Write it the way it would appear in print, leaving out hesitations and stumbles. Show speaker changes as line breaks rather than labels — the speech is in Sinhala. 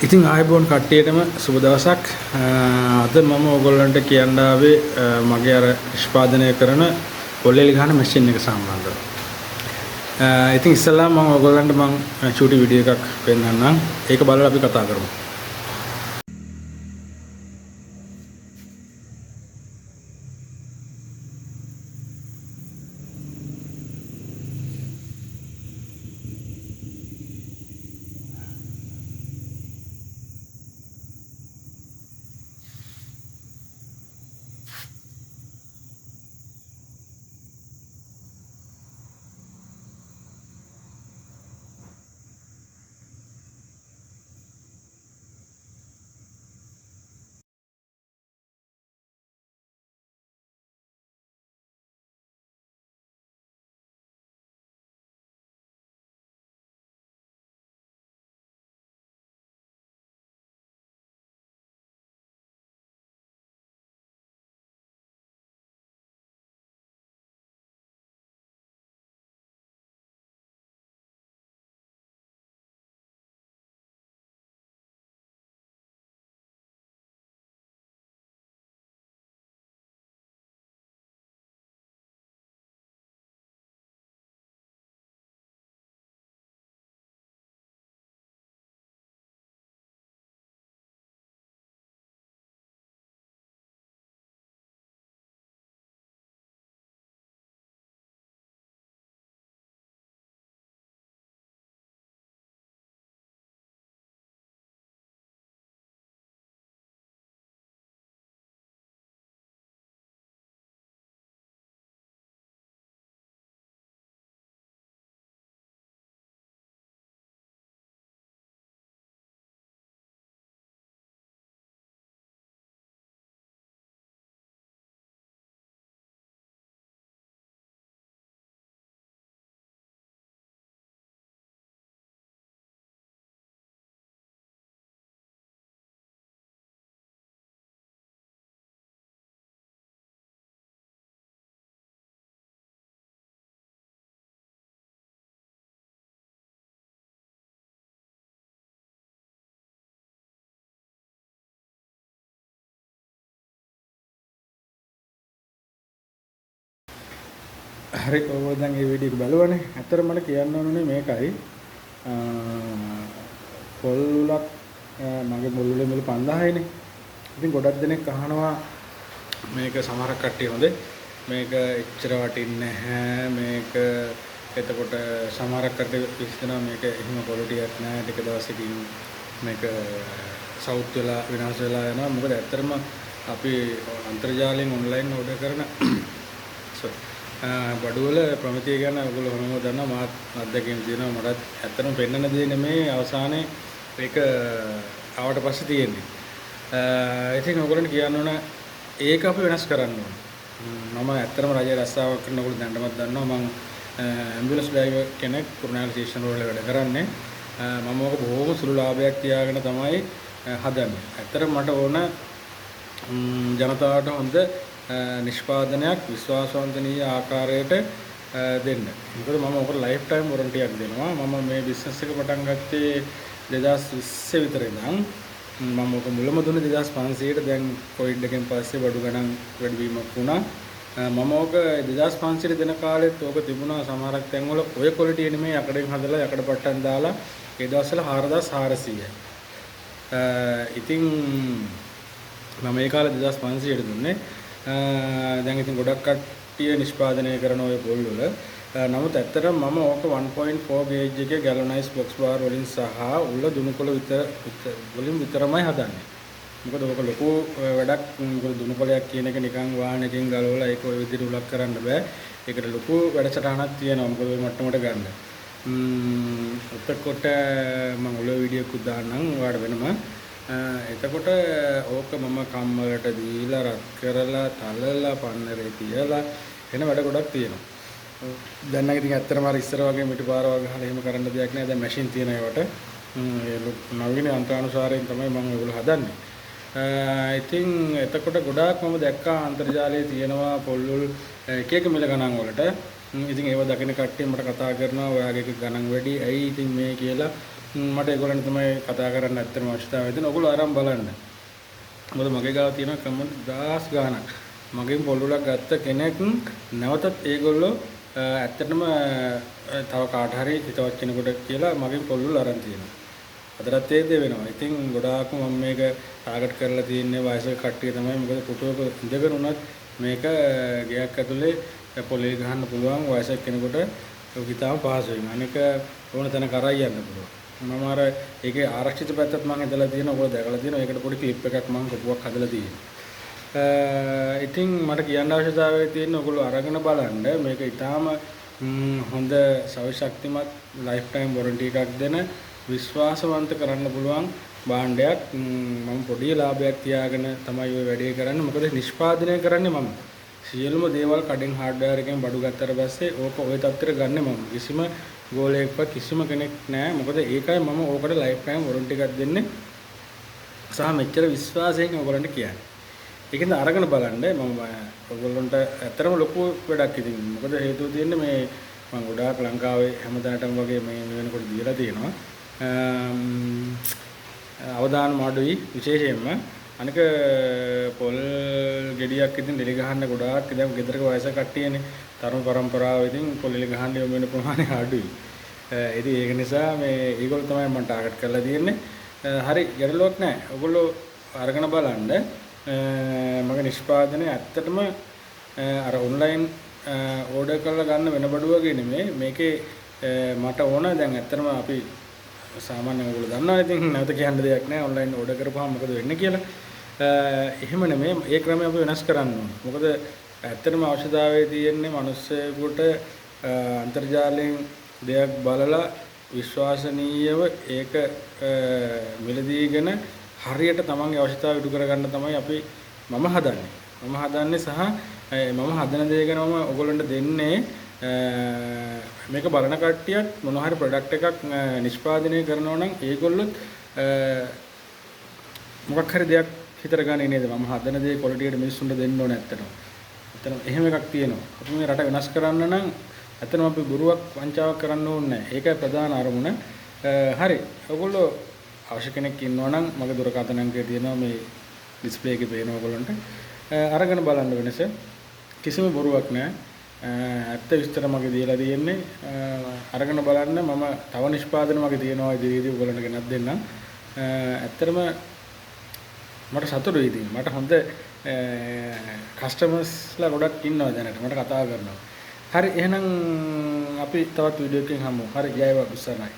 ඉතින් ආයුබෝවන් කට්ටියටම සුබ දවසක්. අද මම ඔයගොල්ලන්ට කියන්න ආවේ මගේ අර නිෂ්පාදනය කරන පොල්ලෙලි ගහන මැෂින් එක සම්බන්ධව. ඉතින් ඉස්සෙල්ලා මම ඔයගොල්ලන්ට චූටි වීඩියෝ එකක් පෙන්නන්නම්. ඒක බලලා අපි කතා කරමු. හරි කොහොමද දැන් මේ වීඩියෝ එක බලවනේ. ඇත්තටම මට කියන්න ඕනේ මේකයි. පොල් උලක් මගේ පොල් උලේ මිල 5000යිනේ. ඉතින් ගොඩක් දෙනෙක් අහනවා මේක සමහරක් කට්ටිය හොඳේ. මේක එච්චර වටින්නේ නැහැ. මේක එතකොට සමහරක් කට්ටිය හිතනවා මේක එහෙම ක්වොලිටියක් නැහැ. ටික දවසකින් මේක සවුත් වෙලා විනාශ වෙලා යනවා. මොකද ඇත්තටම අපි අන්තර්ජාලයෙන් ඔන්ලයින් ඕඩර් කරන බඩුවල ප්‍රමිතිය ගැන ඔයගොල්ලෝ හැමෝම දන්නවා. මාත් අත්දැකීම් තියෙනවා. මටත් ඇත්තටම පෙන්වන්න දේ නෙමේ අවසානයේ ඒක ආවට පස්සේ තියෙන්නේ. ඉතින් ඔයගොල්ලන්ට කියන්න ඕන ඒක අපි වෙනස් කරන්න ඕන. මම ඇත්තටම රජයේ රස්සාවක් කරන ඔයගොල්ලෝ දැනටමත් දන්නවා මම ඇම්බියුලන්ස් ඩ්‍රයිවර් කෙනෙක් කුරුණෑගල ස්ටේෂන් වල වැඩ කරන්නේ. මම ඕක බොහොම සුළු ලාභයක් තියාගෙන තමයි හදන්නේ. ඇත්තටම මට ඕන ජනතාවට හොඳ නිෂ්පාදනයක් විශ්වාසවන්තනීය ආකාරයට දෙන්න. මොකද මම ඔකට ලයිෆ් ටයිම් වොරන්ටියක් දෙනවා. මම මේ බිස්නස් එක පටන් ගත්තේ 2020 විතර ඉඳන්. මම ඔක මුලම දුන්නේ 2500ට. දැන් කොවිඩ් එකෙන් පස්සේ බඩු ගණන් වැඩි වීමක් වුණා. මම ඔක 2500ට දෙන කාලෙත් ඔක තිබුණා සමහරක් තැන්වල ඔය ක්වොලිටිය නෙමෙයි යකඩෙන් හදලා යකඩ පට්ටම් දාලා ඒ දවස්වල 4400යි. ඉතින් මම ඒ කාලේ 2500ට දුන්නේ. දැන් ඉතින් ගොඩක් කට්ටිය නිෂ්පාදනය කරන ඔය පොල් වල නමුත් ඇත්තටම මම ඕක 1.4 ගේජ් එකේ ගැලනයිස් බොක්ස් බාර් වලින් සහ උල දුනුකොළ වලින් විතරමයි හදන්නේ. මොකද ඕක ලොකු වැඩක්. මොකද දුනුකොළයක් කියන එක නිකන් වාහනකින් ගලවලා ඒක ඔය විදිහට උලක් කරන්න බෑ. ඒකට ලොකු වැඩසටහනක් තියෙනවා. මොකද ඔය මට්ටමට ගන්න. එතකොට මම උල වීඩියෝ එකක් දාන්නම් ඔයාලට වෙනම. එතකොට ඕක මම කම්මලට දීලා රත් කරලා තලලා පන්නරේ තියලා එන වැඩ ගොඩක් තියෙනවා. දැන් නම් ඉතින් ඇත්තටම අර ඉස්සර වගේ මිටිපාර වගේ ගහලා එහෙම කරන්න දෙයක් නෑ. දැන් මැෂින් තියෙන ඒවට නවීන යන්ත්‍රානුසාරයෙන් තමයි මම ඒගොල්ලෝ හදන්නේ. ඉතින් එතකොට ගොඩාක් මම දැක්කා අන්තර්ජාලයේ තියෙනවා පොල්වල එක එක මිල ගණන් වලට. ඉතින් ඒව දකින කට්ටිය මට කතා කරනවා ඔයාගේ එක ගණන් වැඩි. ඇයි ඉතින් මේ කියලා මට ඒගොල්ලන් තමයි කතා කරන්න ඇත්තටම අවශ්‍යතාවය තියෙන. ඔයගොල්ලෝ ආරම්භ බලන්න. මොකද මගේ ගාව තියෙන කමෙන්ට් 1000 ගාණක්. මගෙන් පොල්ලුලක් ගත්ත කෙනෙක් නැවතත් ඒගොල්ලෝ ඇත්තටම තව කාට හරි හිතවත් කෙනෙකුට කියලා මගෙන් පොල්ලුල අරන් තියෙනවා. අදටත් ඒ දේ වෙනවා. ඉතින් ගොඩාක්ම මම මේක ටාගට් කරලා තියෙන්නේ වයසක කට්ටිය තමයි. මොකද පුටුවක ඉඳගෙන උනත් මේක ගයක් ඇතුලේ පොලේ ගහන්න පුළුවන් වයසක කෙනෙකුට හිතාම පහසුවෙන්. අනික ඕන තැන කරයි යන්න පුළුවන්. මම අර ඒකේ ආරක්ෂිත පැත්තත් මම හදලා තියෙනවා. ඔයගොල්ලෝ දැකලා තියෙනවා. ඒකට පොඩි ක්ලිප් එකක් මම කොපුවක් හදලා තියෙනවා. ඉතින් මට කියන්න අවශ්‍යතාවය තියෙන්නේ ඔයගොල්ලෝ අරගෙන බලන්න. මේක ඊටාම හොඳ සවිශක්තිමත් ලයිෆ් ටයිම් වොරන්ටි එකක් දෙන විශ්වාසවන්ත කරන්න පුළුවන් භාණ්ඩයක්. මම පොඩි ලාභයක් තියාගෙන තමයි ඔය වැඩේ කරන්නේ. මොකද නිෂ්පාදනය කරන්නේ මම. සියලුම දේවල් කඩෙන් හાર્ඩ්වෙයාර් එකෙන් බඩු ගත්තට පස්සේ ඕක ওই තත්ත්වෙට ගන්නෙ මම. කිසිම ගෝලයක්වත් කිසිම කෙනෙක් නැහැ. මොකද ඒකයි මම ඕකට ලයිෆ් ටයිම් වොරන්ටි එකක් දෙන්නේ. සහ මෙච්චර විශ්වාසයෙන් ඔයගොල්ලන්ට කියන්නේ. ඒකෙන්ද අරගෙන බලන්න මම ඔයගොල්ලන්ට ඇත්තටම ලොකු වැඩක් ඉතින්. මොකද හේතුව තියෙන්නේ මේ මම ගොඩාක් ලංකාවේ හැමදාටම වගේ මේ වෙනකොට දීලා තියෙනවා. අවදානම අඩුයි විශේෂයෙන්ම. අනික පොල් ගෙඩියක් ඉතින් දෙලි ගහන්න ගොඩාක් දැන් ගෙදරක වයසක කට්ටියනේ. තරුණ පරම්පරාව ඉතින් පොල් එලි ගහන්න යොමු වෙන ප්‍රමාණය අඩුයි. ඉතින් ඒක නිසා මේ ඒගොල්ලෝ තමයි මම ටාගට් කරලා තියෙන්නේ. හරි ගැටලුවක් නැහැ. ඔයගොල්ලෝ අරගෙන බලන්න. මගේ නිෂ්පාදනය ඇත්තටම අර ඔන්ලයින් ඕඩර් කරලා ගන්න වෙන බඩු වගේ නෙමෙයි. මේකේ මට ඕන දැන් ඇත්තටම අපි සාමාන්‍යයෙන් ඔයගොල්ලෝ දන්නවා ඉතින් නැවත කියන්න දෙයක් නැහැ ඔන්ලයින් ඕඩර් කරපුවාම මොකද වෙන්නේ කියලා. එහෙම නෙමෙයි ඒ ක්‍රමය අපි වෙනස් කරන්න ඕන. මොකද ඇත්තටම අවශ්‍යතාවය තියෙන්නේ මිනිස්සුන්ට අන්තර්ජාලයෙන් දෙයක් බලලා විශ්වාසනීයව ඒක මිලදීගෙන හරියට තමන්ගේ අවශ්‍යතාවය ඉටු කරගන්න තමයි මම හදන්නේ. මම හදන්නේ සහ මම හදන දේ ගැන මම ඔයගොල්ලන්ට දෙන්නේ මේක බලන කට්ටියක් මොන හරි ප්‍රොඩක්ට් එකක් නිෂ්පාදනය කරනවා නම් ඒගොල්ලොත් මොකක් හරි දෙයක් හිතර ගන්නේ නේද? මම හදන දේ ක්වොලිටි එකට මිනිස්සුන්ට දෙන්න ඕනේ ඇත්තටම. ඇත්තටම එහෙම එකක් තියෙනවා. අපි මේ රට වෙනස් කරන්න නම් ඇත්තටම අපි බොරුවක් වංචාවක් කරන්න ඕනේ නැහැ. ඒකයි ප්‍රධාන අරමුණ. හරි. ඔයගොල්ලෝ අවශ්‍ය කෙනෙක් ඉන්නවා නම් මගේ දුරකථන අංකය තියෙනවා මේ ඩිස්ප්ලේ එකේ පේන ඔයගොල්ලන්ට. අරගෙන බලන්න වෙනස. කිසිම බොරුවක් නැහැ. ඇත්ත විස්තර මගේ දීලා තියෙන්නේ. අරගෙන බලන්න මම තව නිෂ්පාදන මගේ තියෙනවා ඉදිරියේදී ඔයගොල්ලන්ට ගෙනත් දෙන්නම්. ඇත්තටම මට සතුටුයි ඉතින්. මට හොඳ කස්ටමර්ස්ලා ගොඩක් ඉන්නවා දැනට. මට කතා කරනවා. හරි එහෙනම් අපි තවත් වීඩියෝ එකකින් හමු. හරි ජය වේවා.